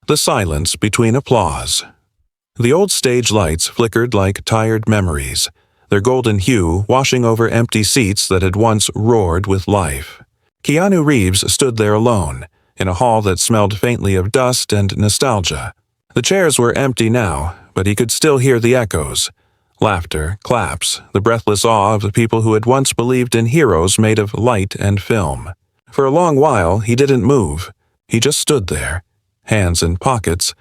The silence between applause. The old stage lights flickered like tired memories, their golden hue washing over empty seats that had once roared with life. Keanu Reeves stood there alone, in a hall that smelled faintly of dust and nostalgia. The chairs were empty now, but he could still hear the echoes. Laughter, claps, the breathless awe of the people who had once believed in heroes made of light and film. For a long while, he didn't move. He just stood there, hands in pockets,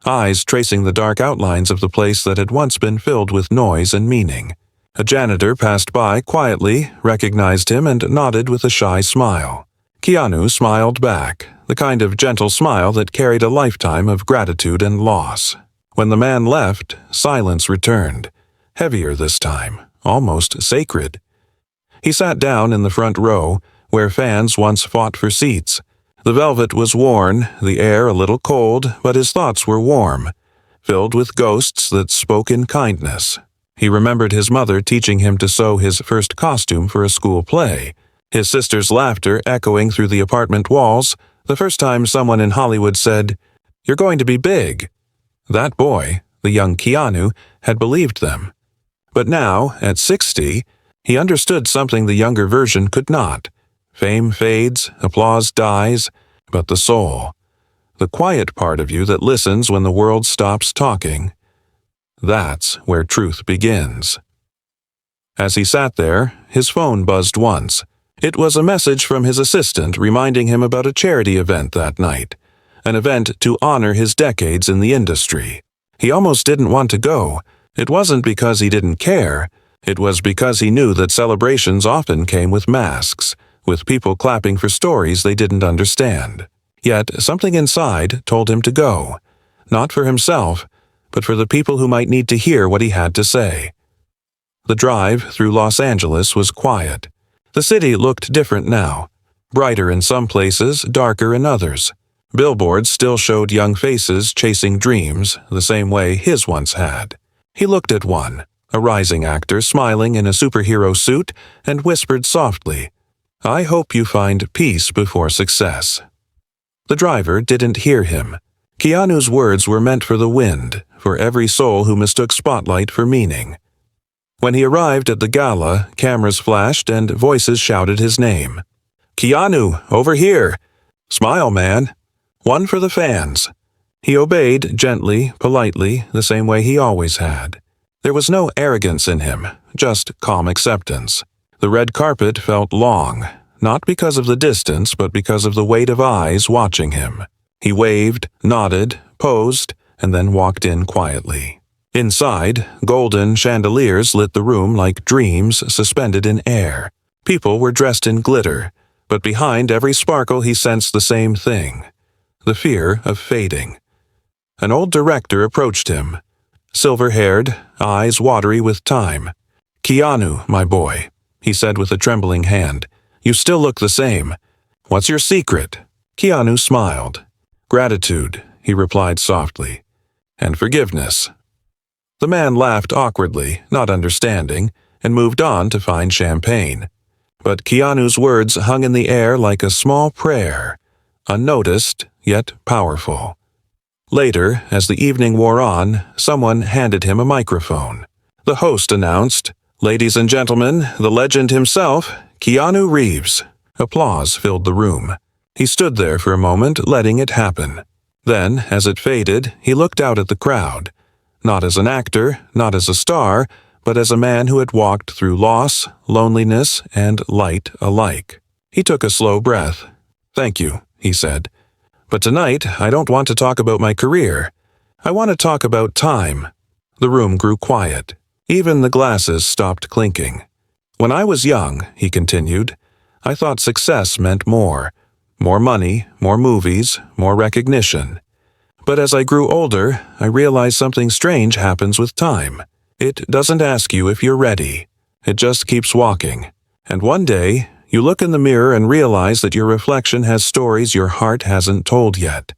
eyes tracing the dark outlines of the place that had once been filled with noise and meaning. A janitor passed by quietly, recognized him, and nodded with a shy smile. Keanu smiled back, the kind of gentle smile that carried a lifetime of gratitude and loss. When the man left, silence returned, heavier this time, almost sacred. He sat down in the front row, where fans once fought for seats. The velvet was worn, the air a little cold, but his thoughts were warm, filled with ghosts that spoke in kindness. He remembered his mother teaching him to sew his first costume for a school play, his sister's laughter echoing through the apartment walls, the first time someone in Hollywood said, "You're going to be big." That boy, the young Keanu, had believed them. But now, at 60, he understood something the younger version could not. Fame fades, applause dies, but the soul, the quiet part of you that listens when the world stops talking, that's where truth begins. As he sat there, his phone buzzed once. It was a message from his assistant reminding him about a charity event that night, an event to honor his decades in the industry. He almost didn't want to go. It wasn't because he didn't care. It was because he knew that celebrations often came with masks, with people clapping for stories they didn't understand. Yet something inside told him to go, not for himself, but for the people who might need to hear what he had to say. The drive through Los Angeles was quiet. The city looked different now, brighter in some places, darker in others. Billboards still showed young faces chasing dreams the same way his once had. He looked at one, a rising actor smiling in a superhero suit, and whispered softly, "I hope you find peace before success." The driver didn't hear him. Keanu's words were meant for the wind, for every soul who mistook spotlight for meaning. When he arrived at the gala, cameras flashed and voices shouted his name. "Keanu, over here! Smile, man! One for the fans!" He obeyed gently, politely, the same way he always had. There was no arrogance in him, just calm acceptance. The red carpet felt long, not because of the distance, but because of the weight of eyes watching him. He waved, nodded, posed, and then walked in quietly. Inside, golden chandeliers lit the room like dreams suspended in air. People were dressed in glitter, but behind every sparkle he sensed the same thing, the fear of fading. An old director approached him, silver-haired, eyes watery with time. "Keanu, my boy," he said with a trembling hand, "you still look the same. What's your secret?" Keanu smiled. "Gratitude," he replied softly, "and forgiveness." The man laughed awkwardly, not understanding, and moved on to find champagne. But Keanu's words hung in the air like a small prayer, unnoticed yet powerful. Later, as the evening wore on, someone handed him a microphone. The host announced, "Ladies and gentlemen, the legend himself, Keanu Reeves." Applause filled the room. He stood there for a moment, letting it happen. Then, as it faded, he looked out at the crowd, not as an actor, not as a star, but as a man who had walked through loss, loneliness, and light alike. He took a slow breath. "Thank you," he said. "But tonight, I don't want to talk about my career. I want to talk about time." The room grew quiet. Even the glasses stopped clinking. "When I was young," he continued, "I thought success meant more. More money, more movies, more recognition. But as I grew older, I realized something strange happens with time. It doesn't ask you if you're ready. It just keeps walking. And one day, you look in the mirror and realize that your reflection has stories your heart hasn't told yet."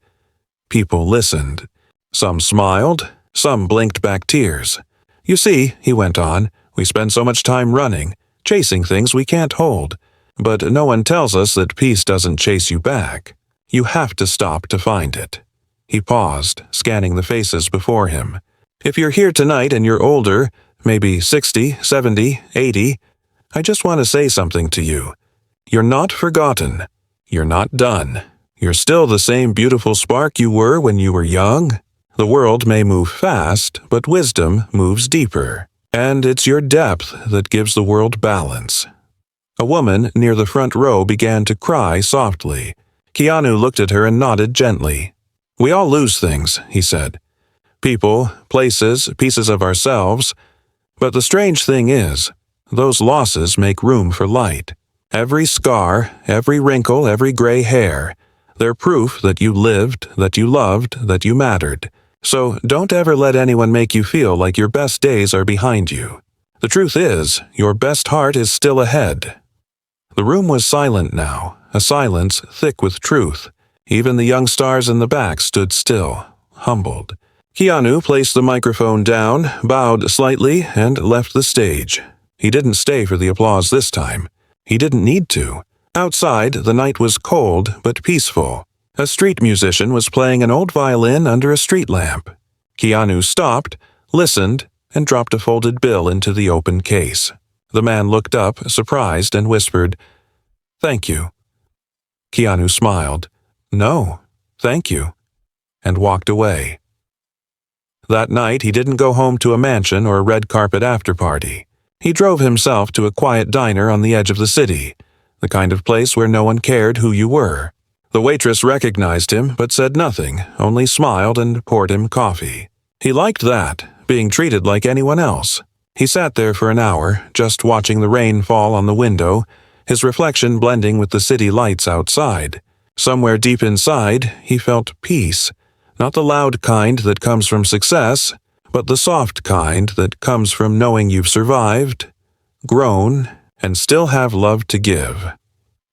People listened. Some smiled, some blinked back tears. "You see," he went on, "we spend so much time running, chasing things we can't hold. But no one tells us that peace doesn't chase you back. You have to stop to find it." He paused, scanning the faces before him. If you're here tonight and you're older, maybe 60, 70, 80, I just want to say something to you. You're not forgotten. You're not done. You're still the same beautiful spark you were when you were young. The world may move fast, but wisdom moves deeper. And it's your depth that gives the world balance. A woman near the front row began to cry softly. Keanu looked at her and nodded gently. We all lose things, he said. People, places, pieces of ourselves. But the strange thing is, those losses make room for light. Every scar, every wrinkle, every gray hair, they're proof that you lived, that you loved, that you mattered. So don't ever let anyone make you feel like your best days are behind you. The truth is, your best heart is still ahead. The room was silent now, a silence thick with truth. Even the young stars in the back stood still, humbled. Keanu placed the microphone down, bowed slightly, and left the stage. He didn't stay for the applause this time. He didn't need to. Outside, the night was cold but peaceful. A street musician was playing an old violin under a street lamp. Keanu stopped, listened, and dropped a folded bill into the open case. The man looked up, surprised, and whispered, "Thank you." Keanu smiled. "No, thank you," and walked away. That night, he didn't go home to a mansion or a red carpet after-party. He drove himself to a quiet diner on the edge of the city, the kind of place where no one cared who you were. The waitress recognized him but said nothing, only smiled and poured him coffee. He liked that, being treated like anyone else. He sat there for an hour, just watching the rain fall on the window, his reflection blending with the city lights outside. Somewhere deep inside, he felt peace, not the loud kind that comes from success, but the soft kind that comes from knowing you've survived, grown, and still have love to give.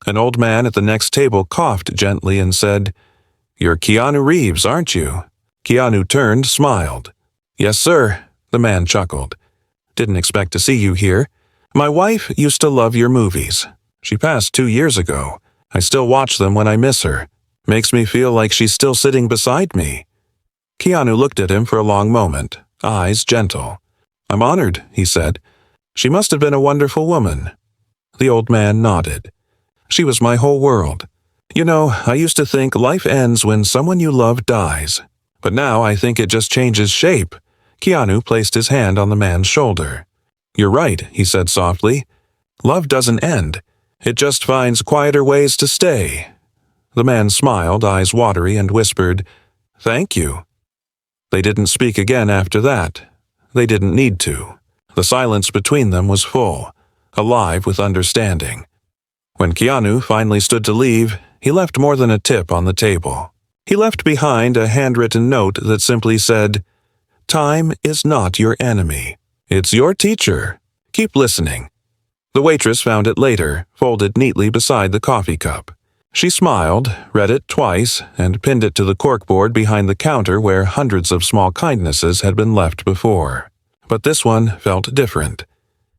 An old man at the next table coughed gently and said, "You're Keanu Reeves, aren't you?" Keanu turned, smiled. "Yes, sir," the man chuckled. "Didn't expect to see you here. My wife used to love your movies. She passed 2 years ago. I still watch them when I miss her. Makes me feel like she's still sitting beside me." Keanu looked at him for a long moment, eyes gentle. "I'm honored," he said. "She must have been a wonderful woman." The old man nodded. "She was my whole world. You know, I used to think life ends when someone you love dies. But now I think it just changes shape." Keanu placed his hand on the man's shoulder. "You're right," he said softly. "Love doesn't end. It just finds quieter ways to stay." The man smiled, eyes watery, and whispered, "Thank you." They didn't speak again after that. They didn't need to. The silence between them was full, alive with understanding. When Keanu finally stood to leave, he left more than a tip on the table. He left behind a handwritten note that simply said, "Time is not your enemy. It's your teacher. Keep listening." The waitress found it later, folded neatly beside the coffee cup. She smiled, read it twice, and pinned it to the corkboard behind the counter where hundreds of small kindnesses had been left before. But this one felt different.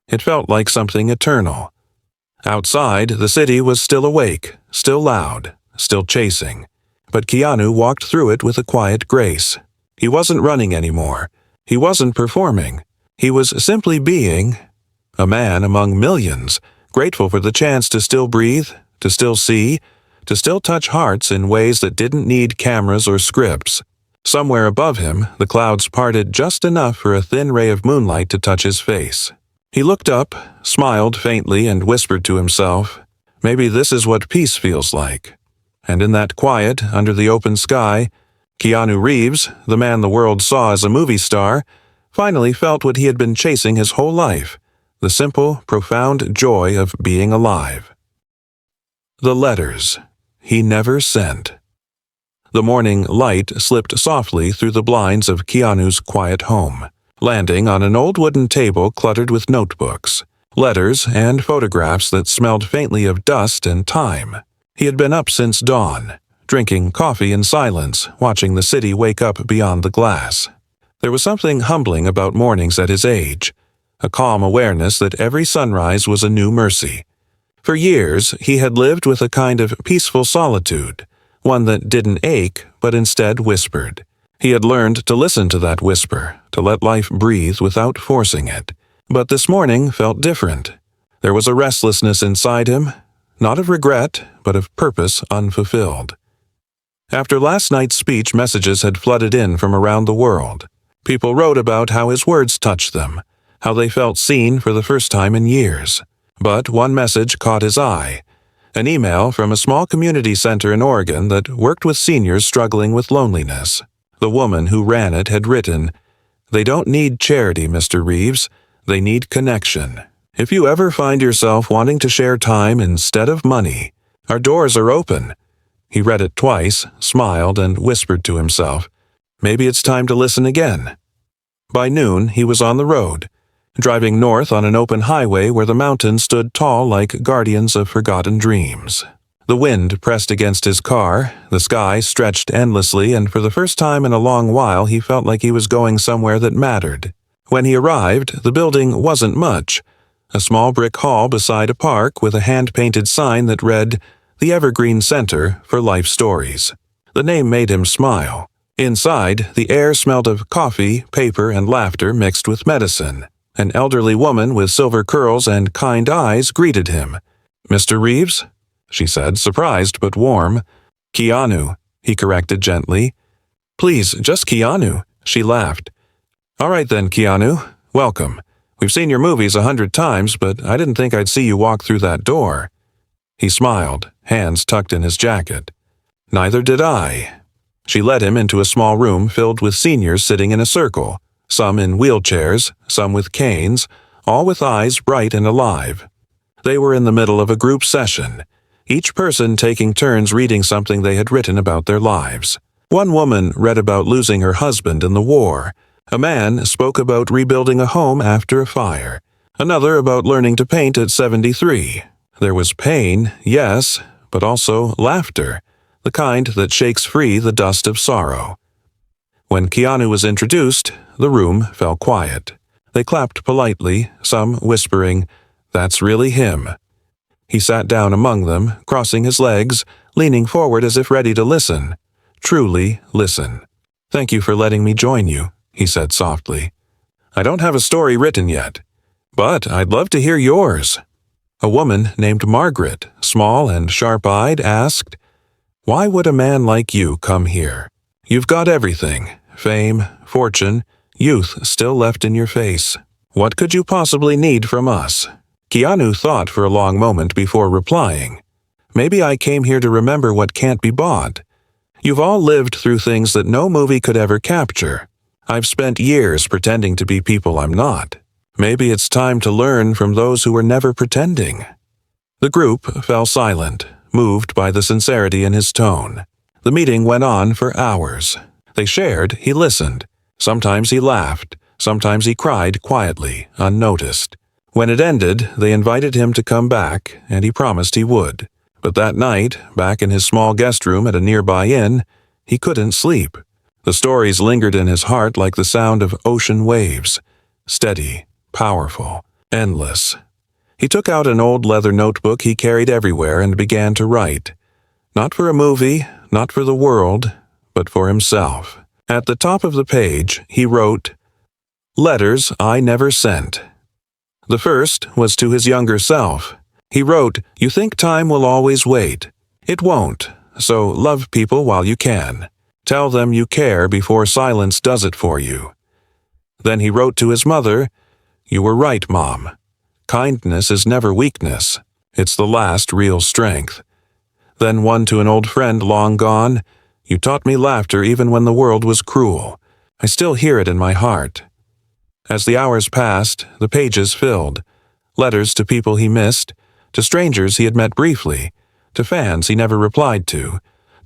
It felt like something eternal. Outside, the city was still awake, still loud, still chasing. But Keanu walked through it with a quiet grace. He wasn't running anymore. He wasn't performing. He was simply being a man among millions, grateful for the chance to still breathe, to still see, to still touch hearts in ways that didn't need cameras or scripts. Somewhere above him, the clouds parted just enough for a thin ray of moonlight to touch his face. He looked up, smiled faintly, and whispered to himself, "Maybe this is what peace feels like." And in that quiet, under the open sky, Keanu Reeves, the man the world saw as a movie star, finally felt what he had been chasing his whole life, the simple, profound joy of being alive. The letters he never sent. The morning light slipped softly through the blinds of Keanu's quiet home, landing on an old wooden table cluttered with notebooks, letters, and photographs that smelled faintly of dust and time. He had been up since dawn, drinking coffee in silence, watching the city wake up beyond the glass. There was something humbling about mornings at his age, a calm awareness that every sunrise was a new mercy. For years, he had lived with a kind of peaceful solitude, one that didn't ache but instead whispered. He had learned to listen to that whisper, to let life breathe without forcing it. But this morning felt different. There was a restlessness inside him, not of regret, but of purpose unfulfilled. After last night's speech, messages had flooded in from around the world. People wrote about how his words touched them, how they felt seen for the first time in years. But one message caught his eye. An email from a small community center in Oregon that worked with seniors struggling with loneliness. The woman who ran it had written, "They don't need charity, Mr. Reeves. They need connection. If you ever find yourself wanting to share time instead of money, our doors are open." He read it twice, smiled, and whispered to himself, "Maybe it's time to listen again." By noon, he was on the road, driving north on an open highway where the mountains stood tall like guardians of forgotten dreams. The wind pressed against his car, the sky stretched endlessly, and for the first time in a long while he felt like he was going somewhere that mattered. When he arrived, the building wasn't much. A small brick hall beside a park with a hand-painted sign that read, "The Evergreen Center for Life Stories." The name made him smile. Inside, the air smelled of coffee, paper, and laughter mixed with medicine. An elderly woman with silver curls and kind eyes greeted him. "Mr. Reeves?" she said, surprised but warm. "Keanu," he corrected gently. "Please, just Keanu," she laughed. "All right then, Keanu. Welcome. We've seen your movies 100 times, but I didn't think I'd see you walk through that door." He smiled, hands tucked in his jacket. "Neither did I." She led him into a small room filled with seniors sitting in a circle, some in wheelchairs, some with canes, all with eyes bright and alive. They were in the middle of a group session, each person taking turns reading something they had written about their lives. One woman read about losing her husband in the war. A man spoke about rebuilding a home after a fire. Another about learning to paint at 73. There was pain, yes, but also laughter, the kind that shakes free the dust of sorrow. When Keanu was introduced, the room fell quiet. They clapped politely, some whispering, "That's really him." He sat down among them, crossing his legs, leaning forward as if ready to listen. Truly listen. "Thank you for letting me join you," he said softly. "I don't have a story written yet, but I'd love to hear yours." A woman named Margaret, small and sharp-eyed, asked, "Why would a man like you come here? You've got everything, fame, fortune, youth still left in your face. What could you possibly need from us?" Keanu thought for a long moment before replying. "Maybe I came here to remember what can't be bought. You've all lived through things that no movie could ever capture. I've spent years pretending to be people I'm not. Maybe it's time to learn from those who were never pretending." The group fell silent, moved by the sincerity in his tone. The meeting went on for hours. They shared, he listened. Sometimes he laughed, sometimes he cried quietly, unnoticed. When it ended, they invited him to come back, and he promised he would. But that night, back in his small guest room at a nearby inn, he couldn't sleep. The stories lingered in his heart like the sound of ocean waves, steady, powerful, endless. He took out an old leather notebook he carried everywhere and began to write. Not for a movie, not for the world, but for himself. At the top of the page, he wrote, "Letters I never sent." The first was to his younger self. He wrote, "You think time will always wait. It won't, so love people while you can. Tell them you care before silence does it for you." Then he wrote to his mother, "You were right, Mom. Kindness is never weakness. It's the last real strength." Then one to an old friend long gone, "You taught me laughter even when the world was cruel. I still hear it in my heart." As the hours passed, the pages filled. Letters to people he missed, to strangers he had met briefly, to fans he never replied to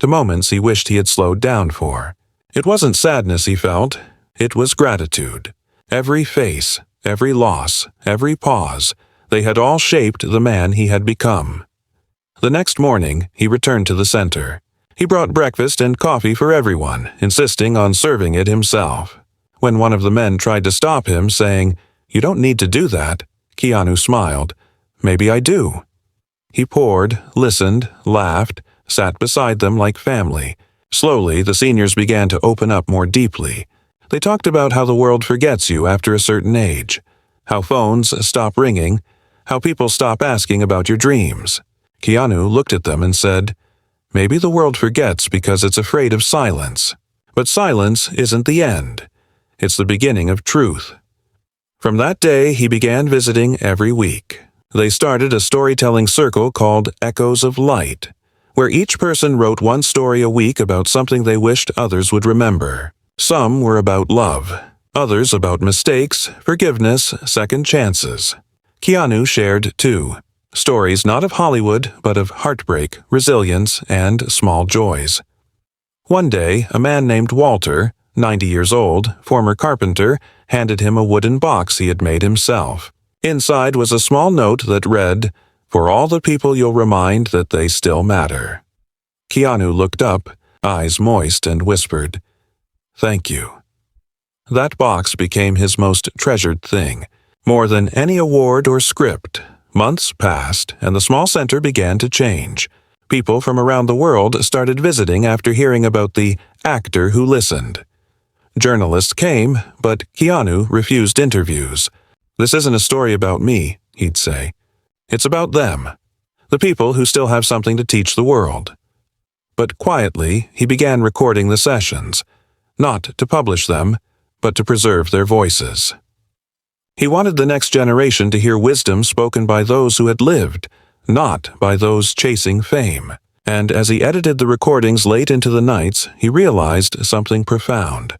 moments he wished he had slowed down for. It wasn't sadness he felt, it was gratitude. Every face, every loss, every pause, they had all shaped the man he had become. The next morning, he returned to the center. He brought breakfast and coffee for everyone, insisting on serving it himself. When one of the men tried to stop him, saying, "You don't need to do that," Keanu smiled. "Maybe I do." He poured, listened, laughed, sat beside them like family. Slowly, the seniors began to open up more deeply. They talked about how the world forgets you after a certain age, how phones stop ringing, how people stop asking about your dreams. Keanu looked at them and said, "Maybe the world forgets because it's afraid of silence. But silence isn't the end. It's the beginning of truth." From that day, he began visiting every week. They started a storytelling circle called Echoes of Light, where each person wrote one story a week about something they wished others would remember. Some were about love, others about mistakes, forgiveness, second chances. Keanu shared, too, stories not of Hollywood, but of heartbreak, resilience, and small joys. One day, a man named Walter, 90 years old, former carpenter, handed him a wooden box he had made himself. Inside was a small note that read, "For all the people you'll remind that they still matter." Keanu looked up, eyes moist, and whispered, "Thank you." That box became his most treasured thing. More than any award or script, months passed, and the small center began to change. People from around the world started visiting after hearing about the actor who listened. Journalists came, but Keanu refused interviews. "This isn't a story about me," he'd say. "It's about them, the people who still have something to teach the world." But quietly, he began recording the sessions, not to publish them, but to preserve their voices. He wanted the next generation to hear wisdom spoken by those who had lived, not by those chasing fame. And as he edited the recordings late into the nights, he realized something profound,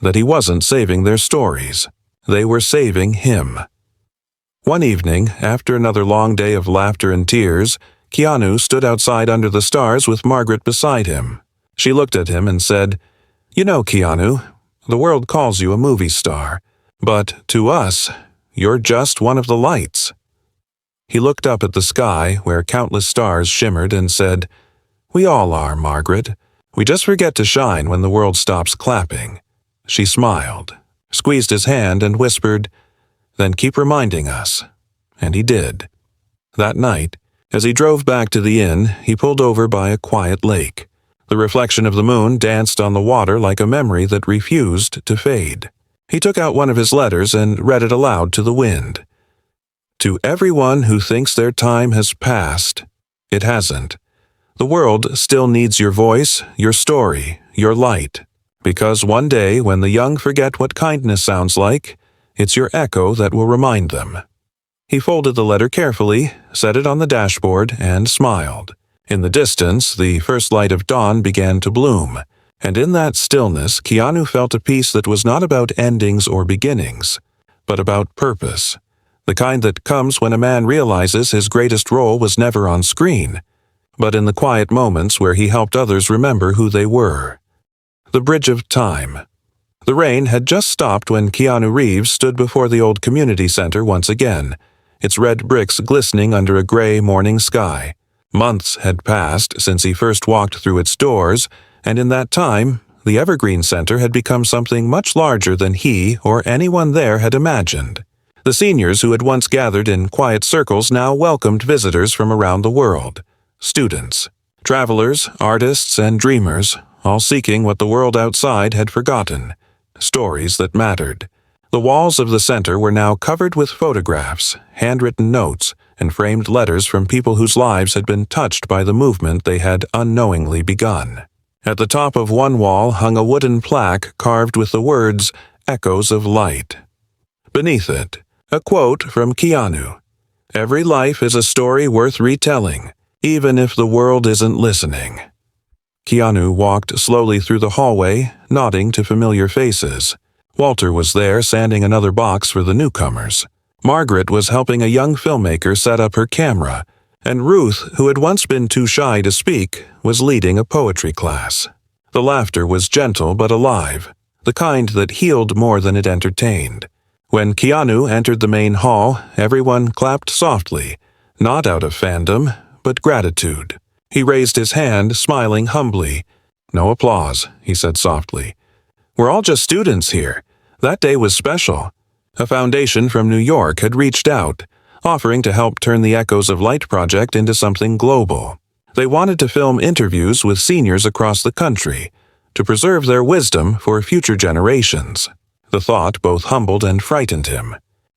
that he wasn't saving their stories. They were saving him. One evening, after another long day of laughter and tears, Keanu stood outside under the stars with Margaret beside him. She looked at him and said, "You know, Keanu, the world calls you a movie star, but to us, you're just one of the lights." He looked up at the sky where countless stars shimmered and said, "We all are, Margaret. We just forget to shine when the world stops clapping." She smiled, squeezed his hand, and whispered, "Then keep reminding us." And he did. That night, as he drove back to the inn, he pulled over by a quiet lake. The reflection of the moon danced on the water like a memory that refused to fade. He took out one of his letters and read it aloud to the wind. "To everyone who thinks their time has passed, it hasn't. The world still needs your voice, your story, your light. Because one day, when the young forget what kindness sounds like, it's your echo that will remind them." He folded the letter carefully, set it on the dashboard, and smiled. In the distance, the first light of dawn began to bloom, and in that stillness, Keanu felt a peace that was not about endings or beginnings, but about purpose, the kind that comes when a man realizes his greatest role was never on screen, but in the quiet moments where he helped others remember who they were. The Bridge of Time. The rain had just stopped when Keanu Reeves stood before the old community center once again, its red bricks glistening under a gray morning sky. Months had passed since he first walked through its doors, and in that time, the Evergreen Center had become something much larger than he or anyone there had imagined. The seniors who had once gathered in quiet circles now welcomed visitors from around the world. Students, travelers, artists, and dreamers, all seeking what the world outside had forgotten, stories that mattered. The walls of the center were now covered with photographs, handwritten notes, and framed letters from people whose lives had been touched by the movement they had unknowingly begun. At the top of one wall hung a wooden plaque carved with the words, "Echoes of Light." Beneath it, a quote from Keanu, "Every life is a story worth retelling, even if the world isn't listening." Keanu walked slowly through the hallway, nodding to familiar faces. Walter was there sanding another box for the newcomers. Margaret was helping a young filmmaker set up her camera, and Ruth, who had once been too shy to speak, was leading a poetry class. The laughter was gentle but alive, the kind that healed more than it entertained. When Keanu entered the main hall, everyone clapped softly, not out of fandom, but gratitude. He raised his hand, smiling humbly. "No applause," he said softly. "We're all just students here. That day was special." A foundation from New York had reached out, offering to help turn the Echoes of Light project into something global. They wanted to film interviews with seniors across the country to preserve their wisdom for future generations. The thought both humbled and frightened him.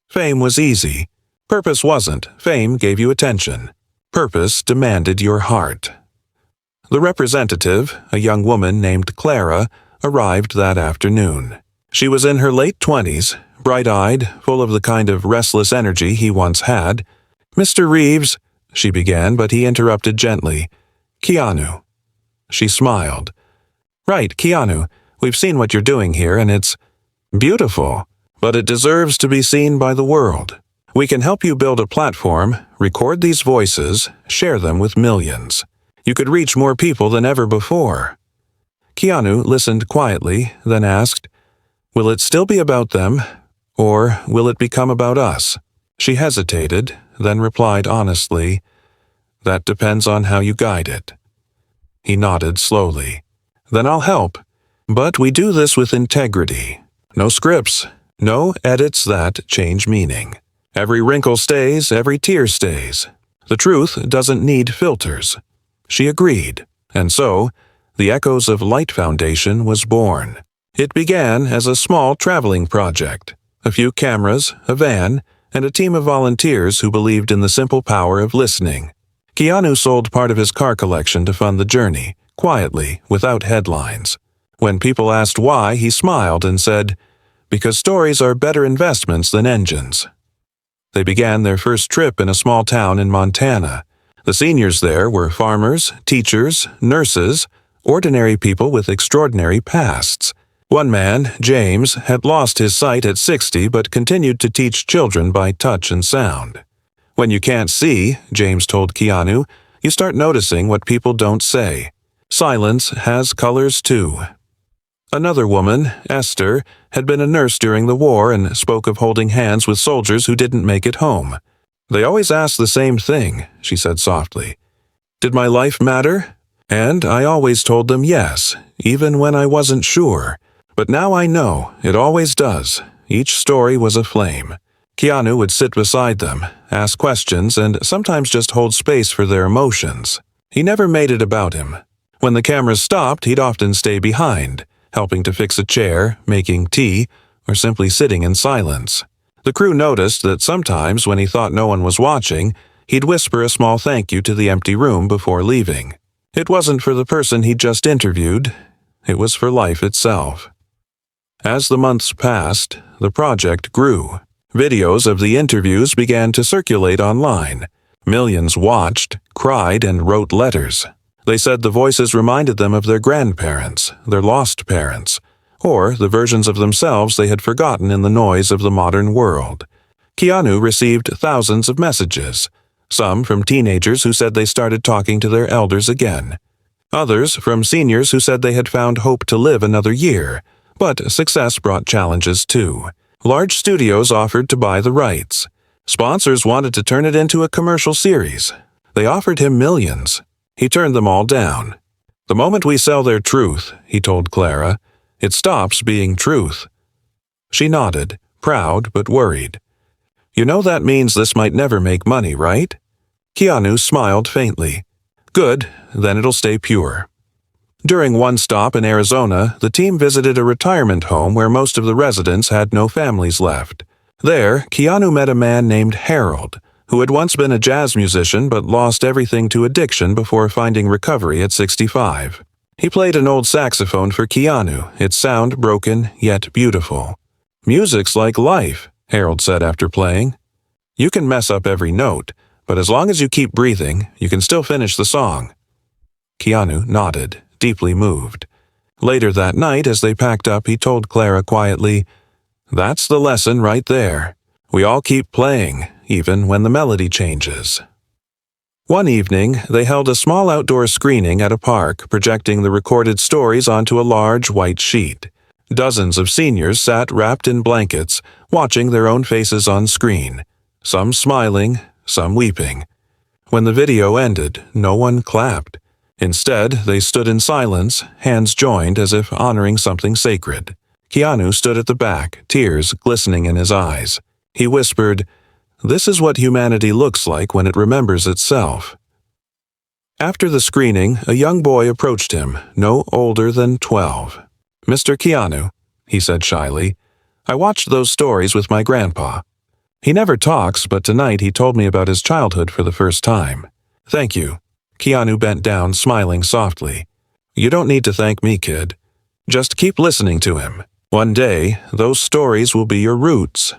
Fame was easy. Purpose wasn't. Fame gave you attention. Purpose demanded your heart. The representative, a young woman named Clara, arrived that afternoon. She was in her late 20s, bright-eyed, full of the kind of restless energy he once had. "Mr. Reeves," she began, but he interrupted gently. "Keanu." She smiled. "Right, Keanu. We've seen what you're doing here, and it's beautiful, but it deserves to be seen by the world. We can help you build a platform, record these voices, share them with millions. You could reach more people than ever before." Keanu listened quietly, then asked, "Will it still be about them, or will it become about us?" She hesitated, then replied honestly, "That depends on how you guide it." He nodded slowly. "Then I'll help. But we do this with integrity. No scripts, no edits that change meaning. Every wrinkle stays, every tear stays. The truth doesn't need filters." She agreed, and so, the Echoes of Light Foundation was born. It began as a small traveling project, a few cameras, a van, and a team of volunteers who believed in the simple power of listening. Keanu sold part of his car collection to fund the journey, quietly, without headlines. When people asked why, he smiled and said, "Because stories are better investments than engines." They began their first trip in a small town in Montana. The seniors there were farmers, teachers, nurses, ordinary people with extraordinary pasts. One man, James, had lost his sight at 60 but continued to teach children by touch and sound. "When you can't see," James told Keanu, "you start noticing what people don't say. Silence has colors too." Another woman, Esther, had been a nurse during the war and spoke of holding hands with soldiers who didn't make it home. "They always ask the same thing," she said softly. "Did my life matter? And I always told them yes, even when I wasn't sure. But now I know, it always does. Each story was a flame." Keanu would sit beside them, ask questions, and sometimes just hold space for their emotions. He never made it about him. When the cameras stopped, he'd often stay behind, helping to fix a chair, making tea, or simply sitting in silence. The crew noticed that sometimes, when he thought no one was watching, he'd whisper a small thank you to the empty room before leaving. It wasn't for the person he'd just interviewed, it was for life itself. As the months passed, the project grew. Videos of the interviews began to circulate online. Millions watched, cried, and wrote letters. They said the voices reminded them of their grandparents, their lost parents, or the versions of themselves they had forgotten in the noise of the modern world. Keanu received thousands of messages, some from teenagers who said they started talking to their elders again. Others from seniors who said they had found hope to live another year, but success brought challenges too. Large studios offered to buy the rights. Sponsors wanted to turn it into a commercial series. They offered him millions. He turned them all down. "The moment we sell their truth," he told Clara, "it stops being truth." She nodded, proud but worried. "You know that means this might never make money, right?" Keanu smiled faintly. "Good, then it'll stay pure." During one stop in Arizona, the team visited a retirement home where most of the residents had no families left. There, Keanu met a man named Harold, who had once been a jazz musician but lost everything to addiction before finding recovery at 65. He played an old saxophone for Keanu, its sound broken yet beautiful. "Music's like life," Harold said after playing. "You can mess up every note, but as long as you keep breathing, you can still finish the song." Keanu nodded, deeply moved. Later that night, as they packed up, he told Clara quietly, "That's the lesson right there. We all keep playing, even when the melody changes." One evening, they held a small outdoor screening at a park, projecting the recorded stories onto a large white sheet. Dozens of seniors sat wrapped in blankets, watching their own faces on screen, some smiling, some weeping. When the video ended, no one clapped. Instead, they stood in silence, hands joined as if honoring something sacred. Keanu stood at the back, tears glistening in his eyes. He whispered, "This is what humanity looks like when it remembers itself." After the screening, a young boy approached him, no older than 12. "Mr. Keanu," he said shyly, "I watched those stories with my grandpa. He never talks, but tonight he told me about his childhood for the first time." "Thank you." Keanu bent down, smiling softly. "You don't need to thank me, kid. Just keep listening to him. One day, those stories will be your roots."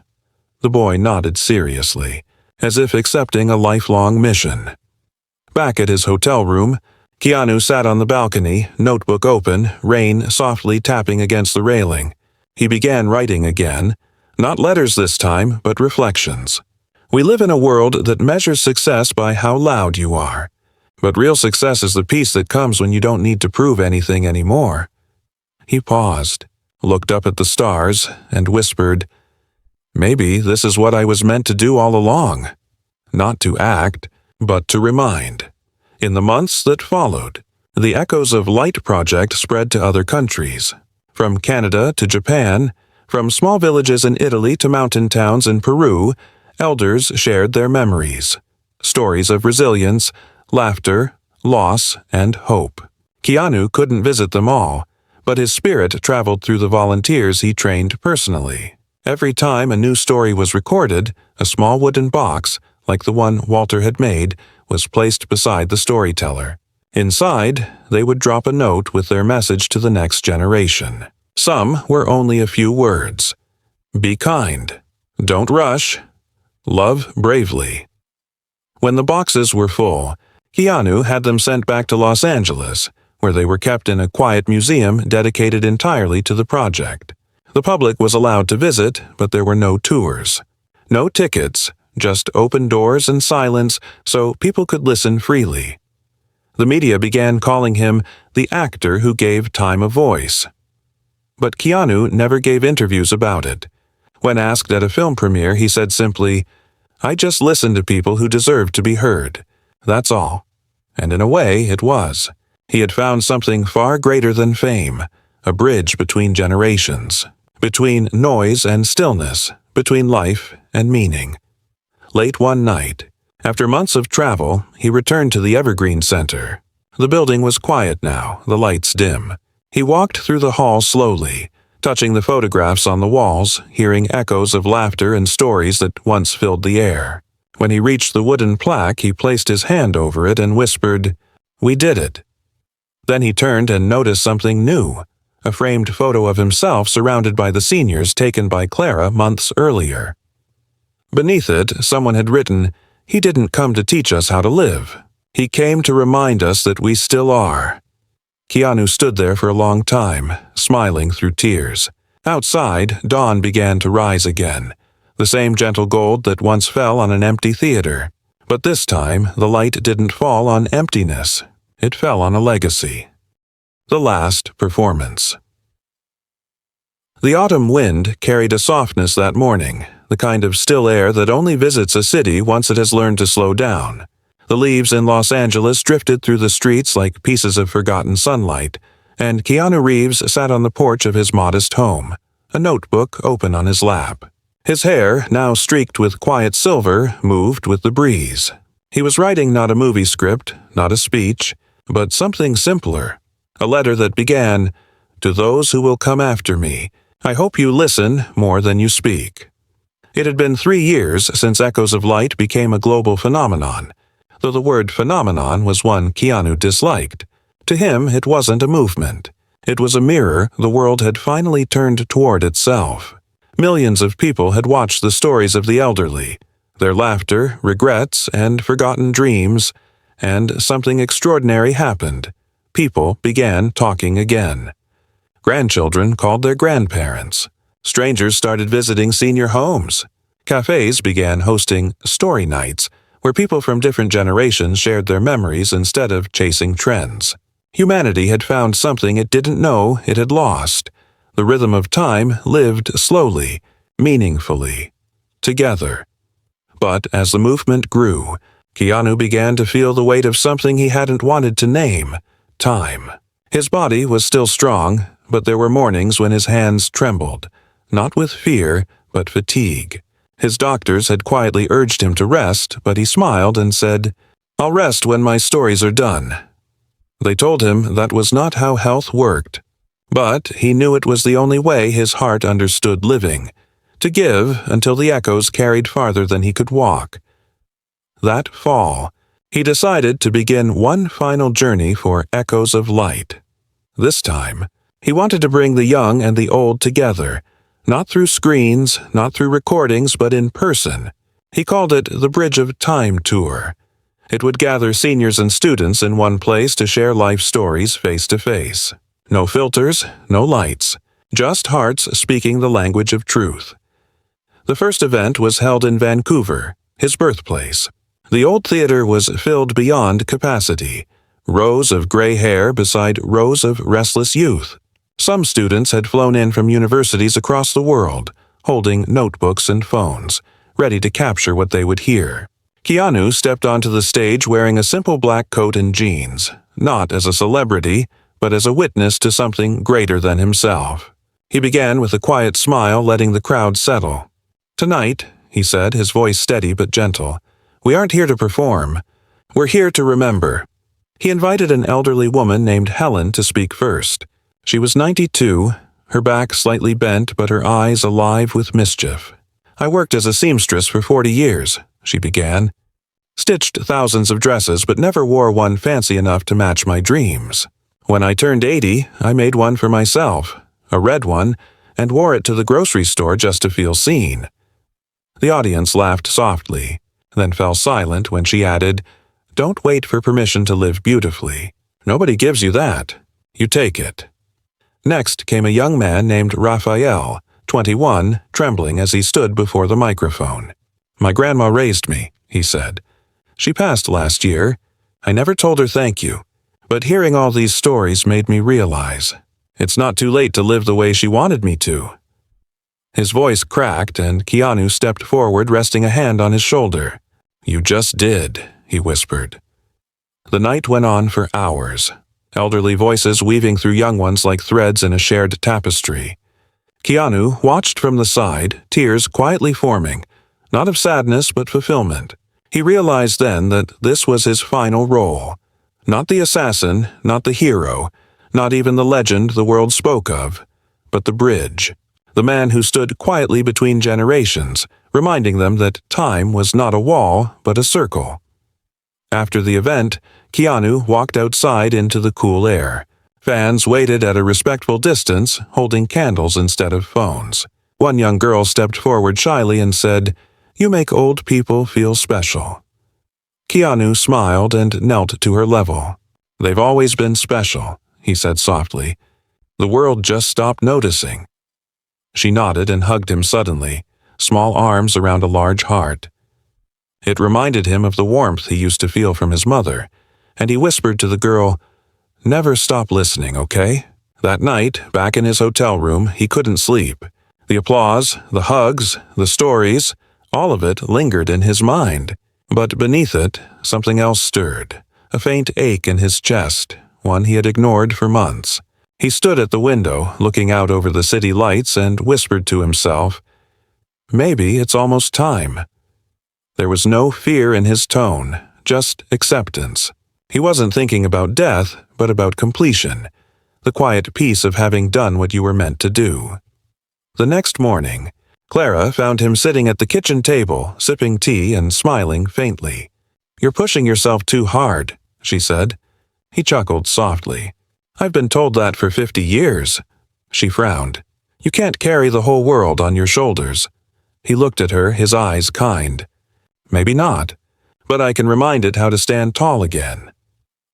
The boy nodded seriously, as if accepting a lifelong mission. Back at his hotel room, Keanu sat on the balcony, notebook open, rain softly tapping against the railing. He began writing again, not letters this time, but reflections. We live in a world that measures success by how loud you are. But real success is the peace that comes when you don't need to prove anything anymore. He paused, looked up at the stars, and whispered, "Maybe this is what I was meant to do all along. Not to act, but to remind." In the months that followed, the Echoes of Light project spread to other countries. From Canada to Japan, from small villages in Italy to mountain towns in Peru, elders shared their memories. Stories of resilience, laughter, loss, and hope. Keanu couldn't visit them all, but his spirit traveled through the volunteers he trained personally. Every time a new story was recorded, a small wooden box, like the one Walter had made, was placed beside the storyteller. Inside, they would drop a note with their message to the next generation. Some were only a few words. "Be kind. Don't rush. Love bravely." When the boxes were full, Keanu had them sent back to Los Angeles, where they were kept in a quiet museum dedicated entirely to the project. The public was allowed to visit, but there were no tours. No tickets, just open doors and silence so people could listen freely. The media began calling him the actor who gave time a voice. But Keanu never gave interviews about it. When asked at a film premiere, he said simply, "I just listened to people who deserved to be heard. That's all." And in a way, it was. He had found something far greater than fame, a bridge between generations, between noise and stillness, between life and meaning. Late one night, after months of travel, he returned to the Evergreen Center. The building was quiet now, the lights dim. He walked through the hall slowly, touching the photographs on the walls, hearing echoes of laughter and stories that once filled the air. When he reached the wooden plaque, he placed his hand over it and whispered, "We did it." Then he turned and noticed something new, a framed photo of himself surrounded by the seniors taken by Clara months earlier. Beneath it, someone had written, "He didn't come to teach us how to live. He came to remind us that we still are." Keanu stood there for a long time, smiling through tears. Outside, dawn began to rise again, the same gentle gold that once fell on an empty theater. But this time, the light didn't fall on emptiness. It fell on a legacy. The last performance. The autumn wind carried a softness that morning, the kind of still air that only visits a city once it has learned to slow down. The leaves in Los Angeles drifted through the streets like pieces of forgotten sunlight, and Keanu Reeves sat on the porch of his modest home, a notebook open on his lap. His hair, now streaked with quiet silver, moved with the breeze. He was writing not a movie script, not a speech, but something simpler. A letter that began, "To those who will come after me, I hope you listen more than you speak." It had been 3 years since Echoes of Light became a global phenomenon, though the word phenomenon was one Keanu disliked. To him, it wasn't a movement. It was a mirror the world had finally turned toward itself. Millions of people had watched the stories of the elderly, their laughter, regrets, and forgotten dreams, and something extraordinary happened. People began talking again. Grandchildren called their grandparents. Strangers started visiting senior homes. Cafes began hosting story nights, where people from different generations shared their memories instead of chasing trends. Humanity had found something it didn't know it had lost. The rhythm of time lived slowly, meaningfully, together. But as the movement grew, Keanu began to feel the weight of something he hadn't wanted to name: time. His body was still strong, but there were mornings when his hands trembled, not with fear, but fatigue. His doctors had quietly urged him to rest, but he smiled and said, I'll rest when my stories are done." They told him that was not how health worked. But he knew it was the only way his heart understood living, to give until the echoes carried farther than he could walk. That fall, he decided to begin one final journey for echoes of light. This time, he wanted to bring the young and the old together, not through screens, not through recordings, but in person. He called it the Bridge of Time Tour. It would gather seniors and students in one place to share life stories face to face. No filters, no lights, just hearts speaking the language of truth. The first event was held in Vancouver, his birthplace. The old theater was filled beyond capacity, rows of gray hair beside rows of restless youth. Some students had flown in from universities across the world, holding notebooks and phones, ready to capture what they would hear. Keanu stepped onto the stage wearing a simple black coat and jeans, not as a celebrity, but as a witness to something greater than himself. He began with a quiet smile, letting the crowd settle. "Tonight," he said, his voice steady but gentle, "we aren't here to perform. We're here to remember." He invited an elderly woman named Helen to speak first. She was 92, her back slightly bent but her eyes alive with mischief. "I worked as a seamstress for 40 years, she began. "Stitched thousands of dresses but never wore one fancy enough to match my dreams. When I turned 80, I made one for myself, a red one, and wore it to the grocery store just to feel seen." The audience laughed softly, then fell silent when she added, "Don't wait for permission to live beautifully. Nobody gives you that. You take it." Next came a young man named Raphael, 21, trembling as he stood before the microphone. "My grandma raised me," he said. "She passed last year. I never told her thank you. But hearing all these stories made me realize it's not too late to live the way she wanted me to." His voice cracked and Keanu stepped forward, resting a hand on his shoulder. "You just did," he whispered. The night went on for hours, elderly voices weaving through young ones like threads in a shared tapestry. Keanu watched from the side, tears quietly forming, not of sadness but fulfillment. He realized then that this was his final role. Not the assassin, not the hero, not even the legend the world spoke of, but the bridge, the man who stood quietly between generations, reminding them that time was not a wall, but a circle. After the event, Keanu walked outside into the cool air. Fans waited at a respectful distance, holding candles instead of phones. One young girl stepped forward shyly and said, "You make old people feel special." Keanu smiled and knelt to her level. "They've always been special," he said softly. "The world just stopped noticing." She nodded and hugged him suddenly, small arms around a large heart. It reminded him of the warmth he used to feel from his mother, and he whispered to the girl, "Never stop listening, okay?" That night, back in his hotel room, he couldn't sleep. The applause, the hugs, the stories, all of it lingered in his mind. But beneath it, something else stirred, a faint ache in his chest, one he had ignored for months. He stood at the window, looking out over the city lights, and whispered to himself, "Maybe it's almost time." There was no fear in his tone, just acceptance. He wasn't thinking about death, but about completion, the quiet peace of having done what you were meant to do. The next morning, Clara found him sitting at the kitchen table, sipping tea and smiling faintly. "You're pushing yourself too hard," she said. He chuckled softly. "I've been told that for 50 years. She frowned. "You can't carry the whole world on your shoulders." He looked at her, his eyes kind. "Maybe not, but I can remind it how to stand tall again."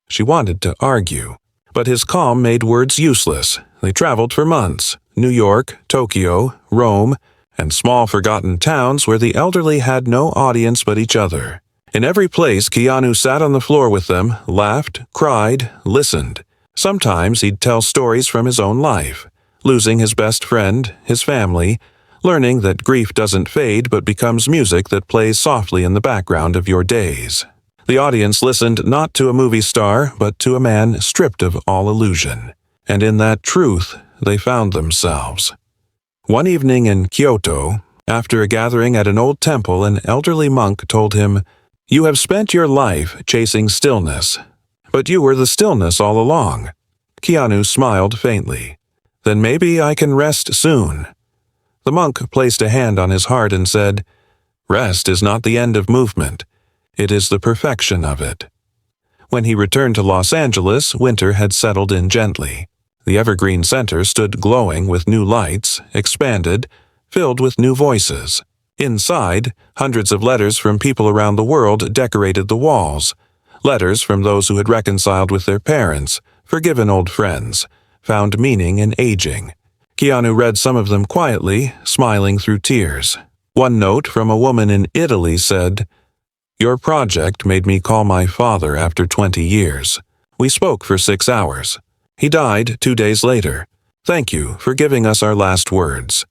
She wanted to argue, but his calm made words useless. They traveled for months, New York, Tokyo, Rome, and small forgotten towns where the elderly had no audience but each other. In every place, Keanu sat on the floor with them, laughed, cried, listened. Sometimes he'd tell stories from his own life, losing his best friend, his family, learning that grief doesn't fade but becomes music that plays softly in the background of your days. The audience listened not to a movie star, but to a man stripped of all illusion. And in that truth, they found themselves. One evening in Kyoto, after a gathering at an old temple, an elderly monk told him, You have spent your life chasing stillness, but you were the stillness all along. Keanu smiled faintly. Then maybe I can rest soon. The monk placed a hand on his heart and said, Rest is not the end of movement. It is the perfection of it. When he returned to Los Angeles, winter had settled in gently. The Evergreen Center stood glowing with new lights, expanded, filled with new voices. Inside, hundreds of letters from people around the world decorated the walls. Letters from those who had reconciled with their parents, forgiven old friends, found meaning in aging. Keanu read some of them quietly, smiling through tears. One note from a woman in Italy said, Your project made me call my father after 20 years. We spoke for 6 hours. He died 2 days later. Thank you for giving us our last words.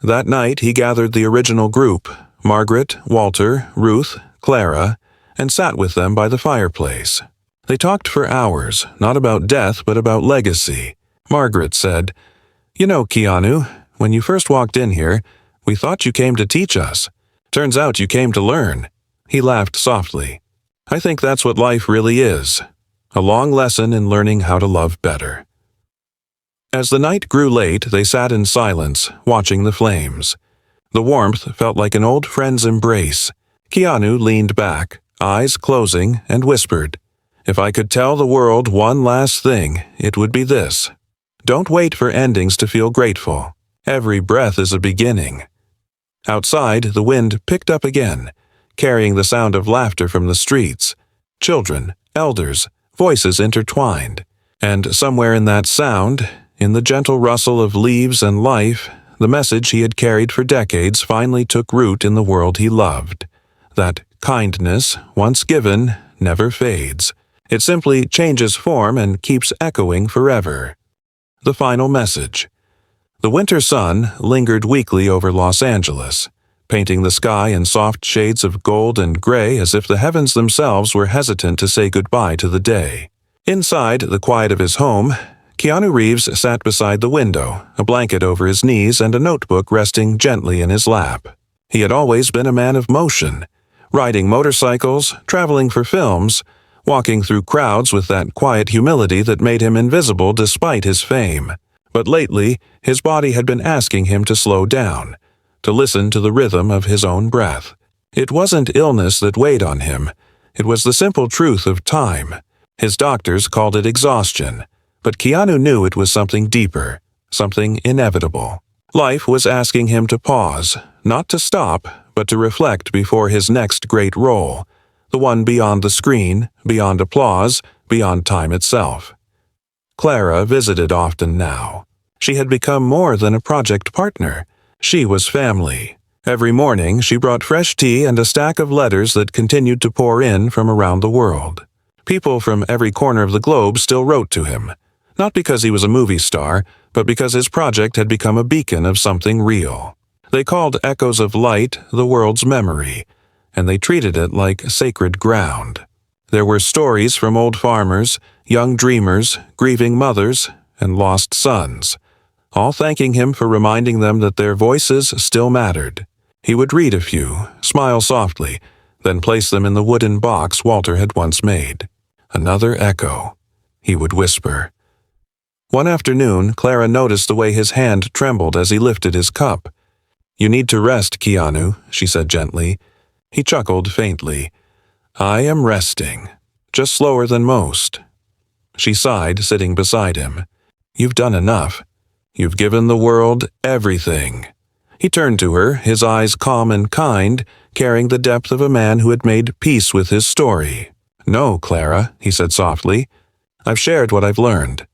That night he gathered the original group, Margaret, Walter, Ruth, Clara, and sat with them by the fireplace. They talked for hours, not about death but about legacy. Margaret said, You know, Keanu, when you first walked in here, we thought you came to teach us. Turns out you came to learn. He laughed softly. I think that's what life really is. A long lesson in learning how to love better. As the night grew late, they sat in silence, watching the flames. The warmth felt like an old friend's embrace. Keanu leaned back, eyes closing, and whispered, If I could tell the world one last thing, it would be this. Don't wait for endings to feel grateful. Every breath is a beginning. Outside, the wind picked up again, carrying the sound of laughter from the streets. Children, elders, voices intertwined. And somewhere in that sound, in the gentle rustle of leaves and life, the message he had carried for decades finally took root in the world he loved. That kindness, once given, never fades. It simply changes form and keeps echoing forever. The final message. The winter sun lingered weakly over Los Angeles, painting the sky in soft shades of gold and gray as if the heavens themselves were hesitant to say goodbye to the day. Inside the quiet of his home, Keanu Reeves sat beside the window, a blanket over his knees and a notebook resting gently in his lap. He had always been a man of motion, riding motorcycles, traveling for films, walking through crowds with that quiet humility that made him invisible despite his fame. But lately, his body had been asking him to slow down, to listen to the rhythm of his own breath. It wasn't illness that weighed on him. It was the simple truth of time. His doctors called it exhaustion, but Keanu knew it was something deeper, something inevitable. Life was asking him to pause, not to stop, but to reflect before his next great role, the one beyond the screen, beyond applause, beyond time itself. Clara visited often now. She had become more than a project partner. She was family. Every morning she brought fresh tea and a stack of letters that continued to pour in from around the world. People from every corner of the globe still wrote to him, not because he was a movie star, but because his project had become a beacon of something real. They called Echoes of Light the world's memory, and they treated it like sacred ground. There were stories from old farmers, young dreamers, grieving mothers, and lost sons, all thanking him for reminding them that their voices still mattered. He would read a few, smile softly, then place them in the wooden box Walter had once made. Another echo, he would whisper. One afternoon, Clara noticed the way his hand trembled as he lifted his cup. You need to rest, Keanu, she said gently. He chuckled faintly. I am resting, just slower than most. She sighed, sitting beside him. You've done enough. You've given the world everything. He turned to her, his eyes calm and kind, carrying the depth of a man who had made peace with his story. No, Clara, he said softly. I've shared what I've learned.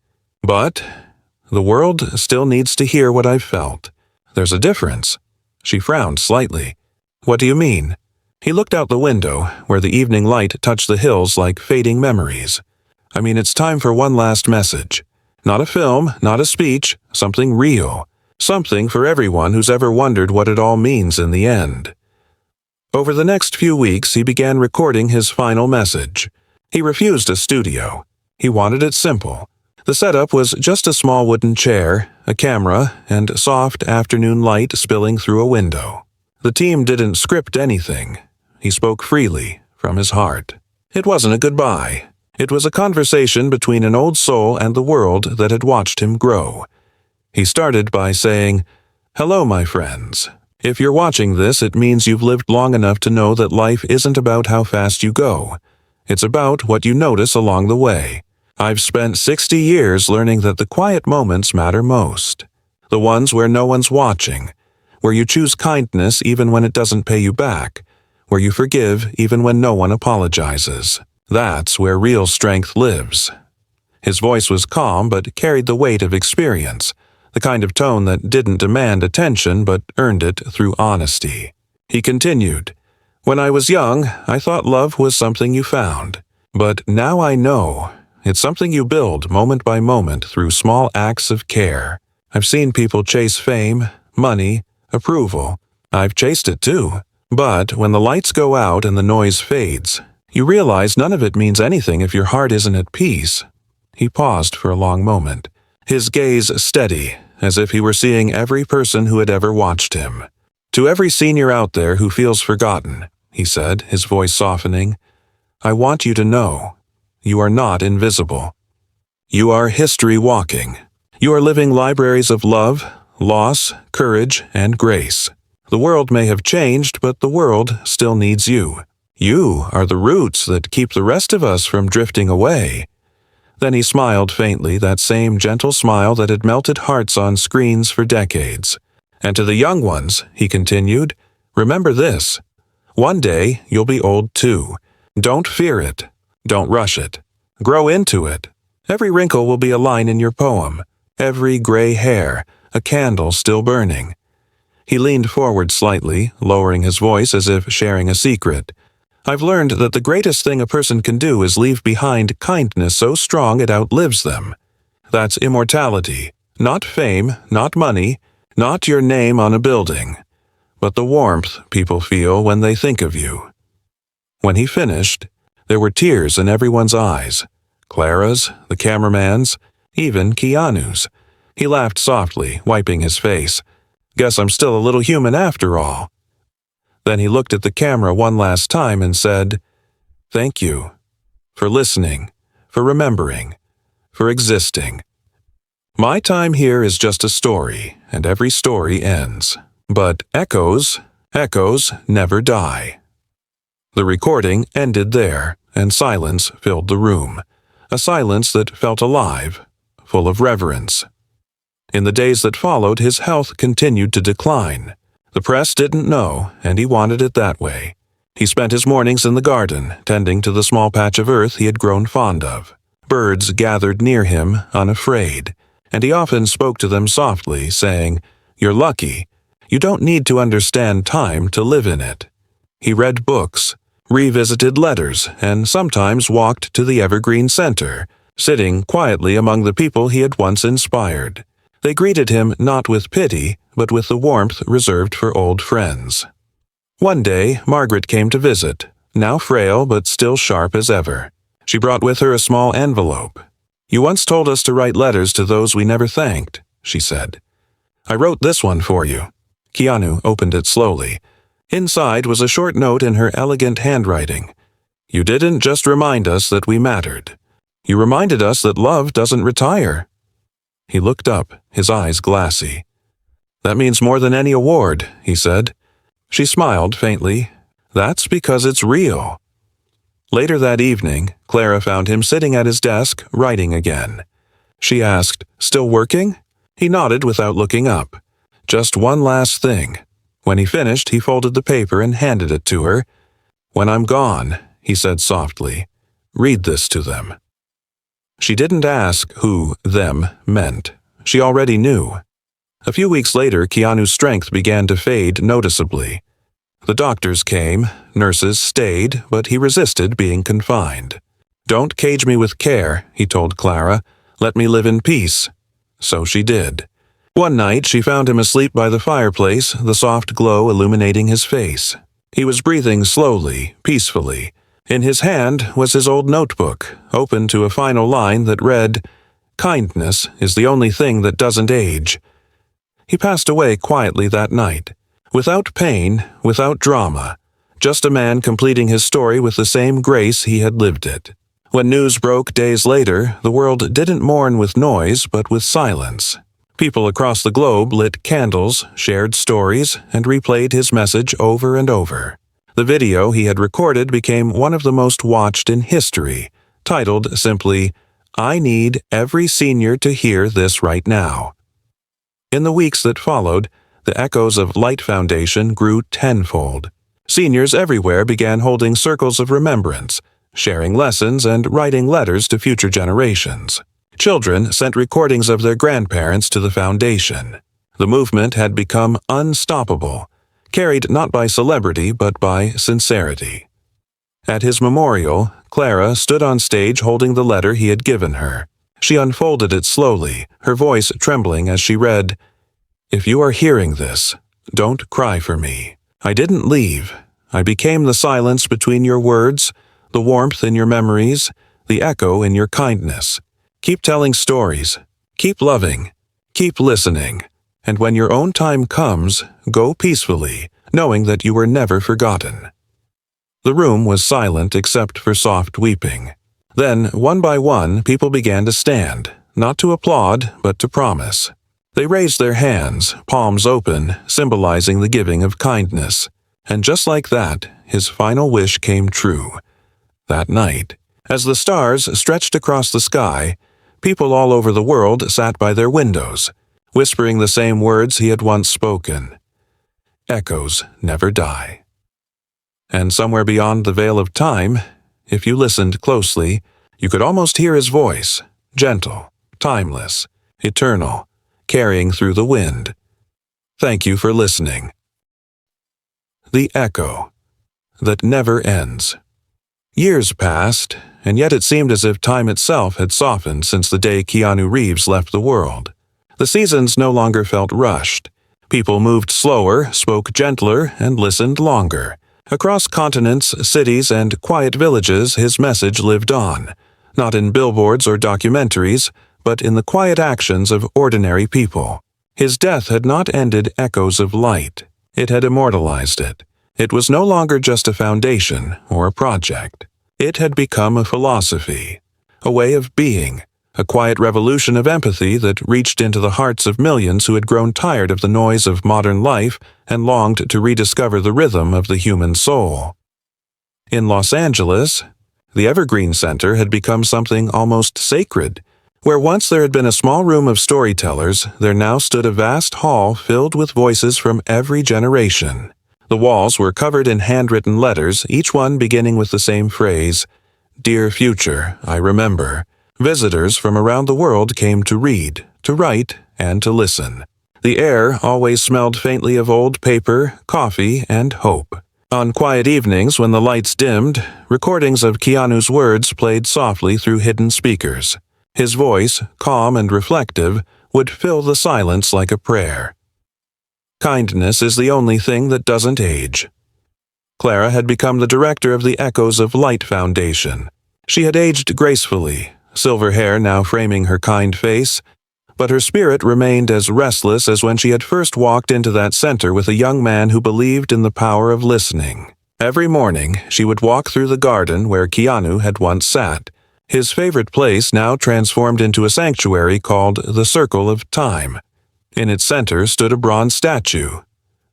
But the world still needs to hear what I've felt. There's a difference. She frowned slightly. What do you mean? He looked out the window, where the evening light touched the hills like fading memories. I mean, it's time for one last message. Not a film, not a speech, something real. Something for everyone who's ever wondered what it all means in the end. Over the next few weeks, he began recording his final message. He refused a studio. He wanted it simple. The setup was just a small wooden chair, a camera, and soft afternoon light spilling through a window. The team didn't script anything. He spoke freely, from his heart. It wasn't a goodbye. It was a conversation between an old soul and the world that had watched him grow. He started by saying, "Hello, my friends. If you're watching this, it means you've lived long enough to know that life isn't about how fast you go. It's about what you notice along the way. I've spent 60 years learning that the quiet moments matter most. The ones where no one's watching, where you choose kindness even when it doesn't pay you back, where you forgive even when no one apologizes. That's where real strength lives." His voice was calm but carried the weight of experience, the kind of tone that didn't demand attention but earned it through honesty. He continued, "When I was young, I thought love was something you found. But now I know it's something you build moment by moment through small acts of care. I've seen people chase fame, money, approval. I've chased it too. But when the lights go out and the noise fades, you realize none of it means anything if your heart isn't at peace." He paused for a long moment, his gaze steady, as if he were seeing every person who had ever watched him. "To every senior out there who feels forgotten," he said, his voice softening, "I want you to know, you are not invisible. You are history walking. You are living libraries of love, loss, courage, and grace. The world may have changed, but the world still needs you. You are the roots that keep the rest of us from drifting away." Then he smiled faintly, that same gentle smile that had melted hearts on screens for decades. "And to the young ones," he continued, "remember this. One day you'll be old too. Don't fear it. Don't rush it. Grow into it. Every wrinkle will be a line in your poem. Every gray hair, a candle still burning." He leaned forward slightly, lowering his voice as if sharing a secret. "I've learned that the greatest thing a person can do is leave behind kindness so strong it outlives them. That's immortality. Not fame, not money, not your name on a building, but the warmth people feel when they think of you." When he finished, there were tears in everyone's eyes. Clara's, the cameraman's, even Keanu's. He laughed softly, wiping his face. "Guess I'm still a little human after all." Then he looked at the camera one last time and said, "Thank you. For listening, for remembering, for existing. My time here is just a story, and every story ends. But echoes never die." The recording ended there, and silence filled the room. A silence that felt alive, full of reverence. In the days that followed, his health continued to decline. The press didn't know, and he wanted it that way. He spent his mornings in the garden, tending to the small patch of earth he had grown fond of. Birds gathered near him, unafraid, and he often spoke to them softly, saying, "You're lucky. You don't need to understand time to live in it." He read books, revisited letters, and sometimes walked to the Evergreen Center, sitting quietly among the people he had once inspired. They greeted him not with pity, but with the warmth reserved for old friends. One day, Margaret came to visit, now frail but still sharp as ever. She brought with her a small envelope. "You once told us to write letters to those we never thanked," she said. "I wrote this one for you." Keanu opened it slowly. Inside was a short note in her elegant handwriting. "You didn't just remind us that we mattered. You reminded us that love doesn't retire." He looked up, his eyes glassy. "That means more than any award," he said. She smiled faintly. "That's because it's real." Later that evening, Clara found him sitting at his desk, writing again. She asked, "Still working?" He nodded without looking up. "Just one last thing." When he finished, he folded the paper and handed it to her. "When I'm gone," he said softly, "read this to them." She didn't ask who "them" meant. She already knew. A few weeks later, Keanu's strength began to fade noticeably. The doctors came, nurses stayed, but he resisted being confined. "Don't cage me with care," he told Clara. "Let me live in peace." So she did. One night she found him asleep by the fireplace, the soft glow illuminating his face. He was breathing slowly, peacefully. In his hand was his old notebook, open to a final line that read, "Kindness is the only thing that doesn't age." He passed away quietly that night, without pain, without drama. just a man completing his story with the same grace he had lived it. When news broke days later, the world didn't mourn with noise but with silence. People across the globe lit candles, shared stories, and replayed his message over and over. The video he had recorded became one of the most watched in history, titled simply, "I Need Every Senior to Hear This Right Now." In the weeks that followed, the echoes of Light Foundation grew tenfold. Seniors everywhere began holding circles of remembrance, sharing lessons and writing letters to future generations. Children sent recordings of their grandparents to the foundation. The movement had become unstoppable, carried not by celebrity but by sincerity. At his memorial, Clara stood on stage holding the letter he had given her. She unfolded it slowly, her voice trembling as she read, "If you are hearing this, don't cry for me. I didn't leave. I became the silence between your words, the warmth in your memories, the echo in your kindness. Keep telling stories. Keep loving. Keep listening. And when your own time comes, go peacefully, knowing that you were never forgotten." The room was silent except for soft weeping. Then, one by one, people began to stand, not to applaud, but to promise. They raised their hands, palms open, symbolizing the giving of kindness. And just like that, his final wish came true. That night, as the stars stretched across the sky, people all over the world sat by their windows, whispering the same words he had once spoken. Echoes never die. And somewhere beyond the veil of time, if you listened closely, you could almost hear his voice, gentle, timeless, eternal, carrying through the wind. Thank you for listening. The echo that never ends. Years passed, and yet it seemed as if time itself had softened since the day Keanu Reeves left the world. The seasons no longer felt rushed. People moved slower, spoke gentler, and listened longer. Across continents, cities, and quiet villages, his message lived on, not in billboards or documentaries, but in the quiet actions of ordinary people. His death had not ended echoes of light. It had immortalized it. It was no longer just a foundation or a project. It had become a philosophy, a way of being, a quiet revolution of empathy that reached into the hearts of millions who had grown tired of the noise of modern life and longed to rediscover the rhythm of the human soul. In Los Angeles, the Evergreen Center had become something almost sacred. Where once there had been a small room of storytellers, there now stood a vast hall filled with voices from every generation. The walls were covered in handwritten letters, each one beginning with the same phrase, "Dear future, I remember." Visitors from around the world came to read, to write, and to listen. The air always smelled faintly of old paper, coffee, and hope. On quiet evenings when the lights dimmed, recordings of Keanu's words played softly through hidden speakers. His voice, calm and reflective, would fill the silence like a prayer. Kindness is the only thing that doesn't age. Clara had become the director of the Echoes of Light Foundation. She had aged gracefully, silver hair now framing her kind face, but her spirit remained as restless as when she had first walked into that center with a young man who believed in the power of listening. Every morning, she would walk through the garden where Keanu had once sat, his favorite place now transformed into a sanctuary called the Circle of Time. In its center stood a bronze statue,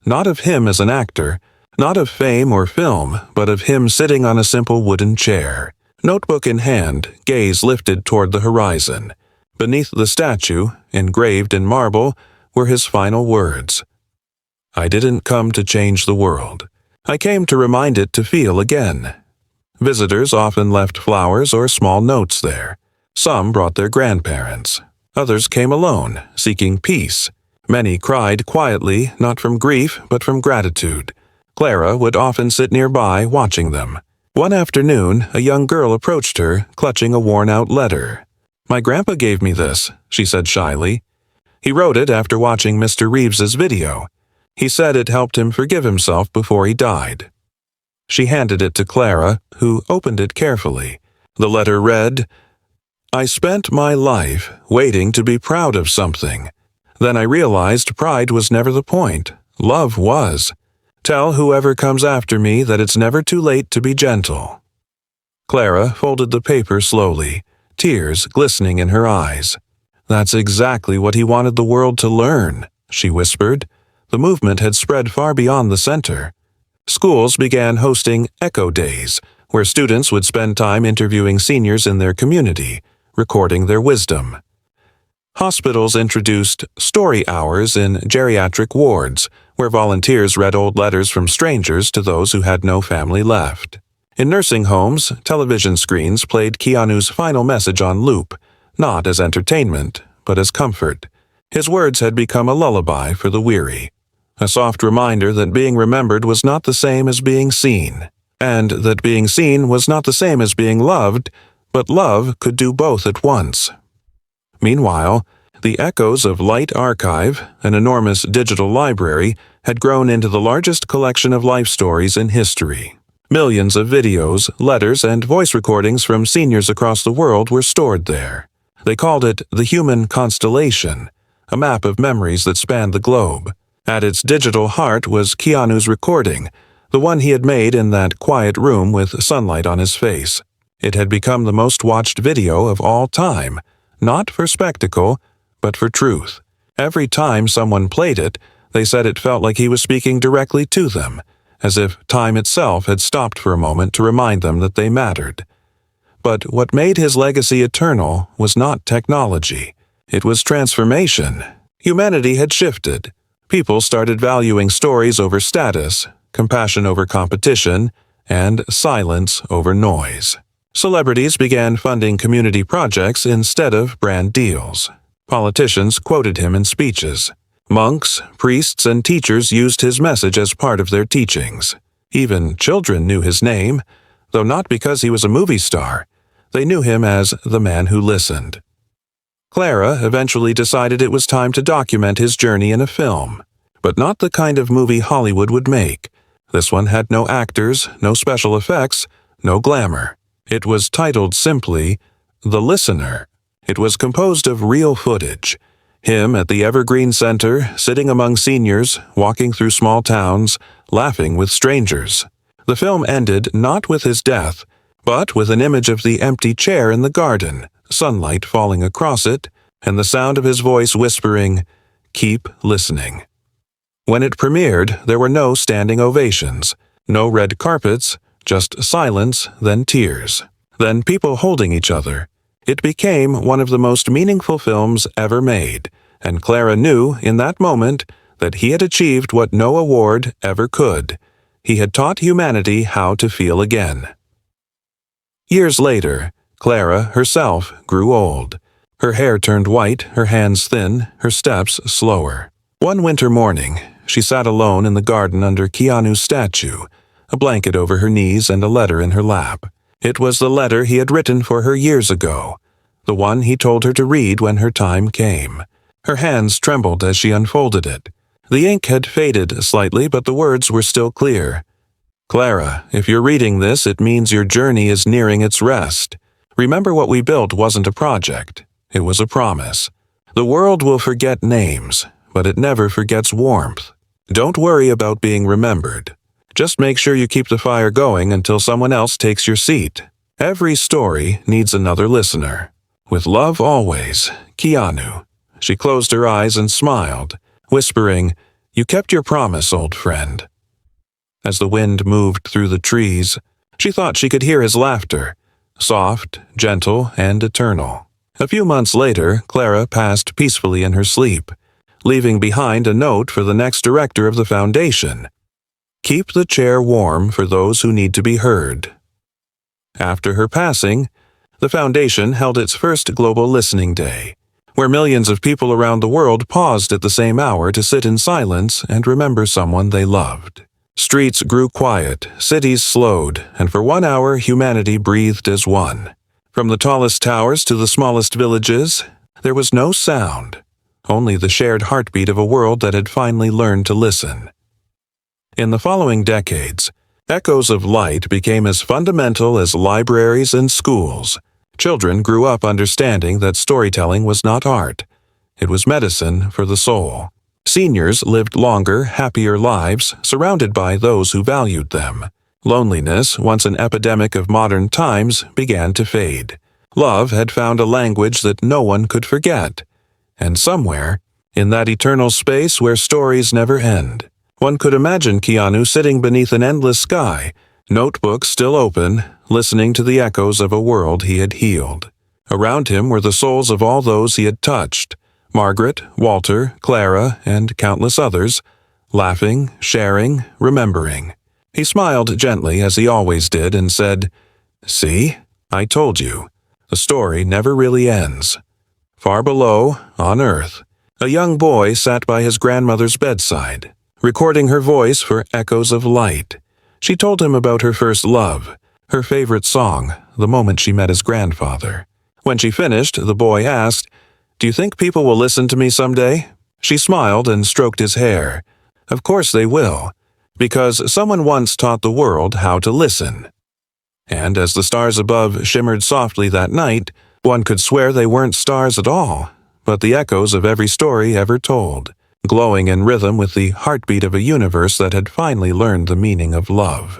not of him as an actor, not of fame or film, but of him sitting on a simple wooden chair, notebook in hand, gaze lifted toward the horizon. Beneath the statue, engraved in marble, were his final words. "I didn't come to change the world. I came to remind it to feel again." Visitors often left flowers or small notes there. Some brought their grandparents. Others came alone, seeking peace. Many cried quietly, not from grief, but from gratitude. Clara would often sit nearby, watching them. One afternoon, a young girl approached her, clutching a worn-out letter. "My grandpa gave me this," she said shyly. "He wrote it after watching Mr. Reeves's video. He said it helped him forgive himself before he died." She handed it to Clara, who opened it carefully. The letter read, "I spent my life waiting to be proud of something. Then I realized pride was never the point. Love was. Tell whoever comes after me that it's never too late to be gentle." Clara folded the paper slowly, tears glistening in her eyes. "That's exactly what he wanted the world to learn," she whispered. The movement had spread far beyond the center. Schools began hosting Echo Days, where students would spend time interviewing seniors in their community, recording their wisdom. Hospitals introduced story hours in geriatric wards, where volunteers read old letters from strangers to those who had no family left. In nursing homes, television screens played Keanu's final message on loop, not as entertainment, but as comfort. His words had become a lullaby for the weary, a soft reminder that being remembered was not the same as being seen, and that being seen was not the same as being loved, but love could do both at once. Meanwhile, the Echoes of Light Archive, an enormous digital library, had grown into the largest collection of life stories in history. Millions of videos, letters, and voice recordings from seniors across the world were stored there. They called it the Human Constellation, a map of memories that spanned the globe. At its digital heart was Keanu's recording, the one he had made in that quiet room with sunlight on his face. It had become the most watched video of all time, not for spectacle, but for truth. Every time someone played it, they said it felt like he was speaking directly to them, as if time itself had stopped for a moment to remind them that they mattered. But what made his legacy eternal was not technology. It was transformation. Humanity had shifted. People started valuing stories over status, compassion over competition, and silence over noise. Celebrities began funding community projects instead of brand deals. Politicians quoted him in speeches. Monks, priests, and teachers used his message as part of their teachings. Even children knew his name, though not because he was a movie star. They knew him as the man who listened. Clara eventually decided it was time to document his journey in a film, but not the kind of movie Hollywood would make. This one had no actors, no special effects, no glamour. It was titled simply, The Listener. It was composed of real footage. Him at the Evergreen Center, sitting among seniors, walking through small towns, laughing with strangers. The film ended not with his death, but with an image of the empty chair in the garden, sunlight falling across it, and the sound of his voice whispering, "Keep listening." When it premiered, there were no standing ovations, no red carpets, just silence, then tears, then people holding each other. It became one of the most meaningful films ever made, and Clara knew in that moment that he had achieved what no award ever could. He had taught humanity how to feel again. Years later, Clara herself grew old. Her hair turned white, her hands thin, her steps slower. One winter morning, she sat alone in the garden under Keanu's statue, a blanket over her knees and a letter in her lap. It was the letter he had written for her years ago, the one he told her to read when her time came. Her hands trembled as she unfolded it. The ink had faded slightly, but the words were still clear. "Clara, if you're reading this, it means your journey is nearing its rest. Remember what we built wasn't a project. It was a promise. The world will forget names, but it never forgets warmth. Don't worry about being remembered. Just make sure you keep the fire going until someone else takes your seat. Every story needs another listener. With love always, Keanu." She closed her eyes and smiled, whispering, "You kept your promise, old friend." As the wind moved through the trees, she thought she could hear his laughter, soft, gentle, and eternal. A few months later, Clara passed peacefully in her sleep, leaving behind a note for the next director of the foundation. "Keep the chair warm for those who need to be heard." After her passing, the foundation held its first Global Listening Day, where millions of people around the world paused at the same hour to sit in silence and remember someone they loved. Streets grew quiet, cities slowed, and for 1 hour humanity breathed as one. From the tallest towers to the smallest villages, there was no sound, only the shared heartbeat of a world that had finally learned to listen. In the following decades, Echoes of Light became as fundamental as libraries and schools. Children grew up understanding that storytelling was not art. It was medicine for the soul. Seniors lived longer, happier lives, surrounded by those who valued them. Loneliness, once an epidemic of modern times, began to fade. Love had found a language that no one could forget. And somewhere, in that eternal space where stories never end, one could imagine Keanu sitting beneath an endless sky, notebook still open, listening to the echoes of a world he had healed. Around him were the souls of all those he had touched, Margaret, Walter, Clara, and countless others, laughing, sharing, remembering. He smiled gently as he always did and said, "See, I told you, the story never really ends." Far below, on Earth, a young boy sat by his grandmother's bedside, recording her voice for echoes of light. She told him about her first love, her favorite song, the moment she met his grandfather. When she finished, the boy asked, "Do you think people will listen to me someday?" She smiled and stroked his hair. "Of course they will, because someone once taught the world how to listen." And as the stars above shimmered softly that night, one could swear they weren't stars at all, but the echoes of every story ever told, glowing in rhythm with the heartbeat of a universe that had finally learned the meaning of love.